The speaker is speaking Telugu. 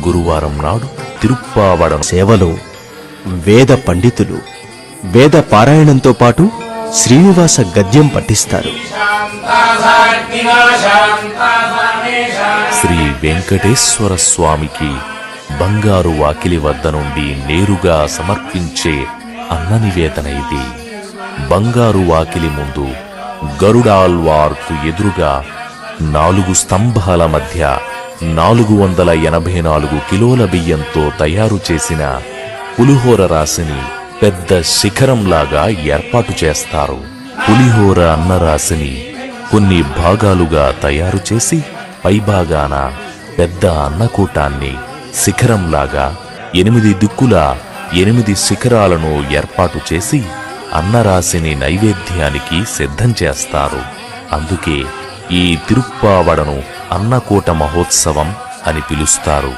గురువారం నాడు తిరుప్పావడం సేవలో వేద పండితులు వేద పారాయణంతో పాటు శ్రీనివాస గద్యం పఠిస్తారు. శ్రీ వెంకటేశ్వర స్వామికి బంగారు వాకిలి వద్ద నుండి నేరుగా సమర్పించే అన్న నివేదన ఇది. బంగారు వాకిలి ముందు గరుడాల్వార్కు ఎదురుగా 4 స్తంభాల మధ్య 484 కిలోల బియ్యంతో తయారు చేసిన పులిహోర రాశిని పెద్ద శిఖరంలాగా ఏర్పాటు చేస్తారు. పులిహోర అన్నరాశిని కొన్ని భాగాలుగా తయారు చేసి పైభాగాన పెద్ద అన్నకూటాన్ని శిఖరంలాగా 8 దిక్కులా 8 శిఖరాలను ఏర్పాటు చేసి అన్నరాశిని నైవేద్యానికి సిద్ధం చేస్తారు. అందుకే ఈ తిరుప్పావడను అన్నకూట మహోత్సవం అని పిలుస్తారు.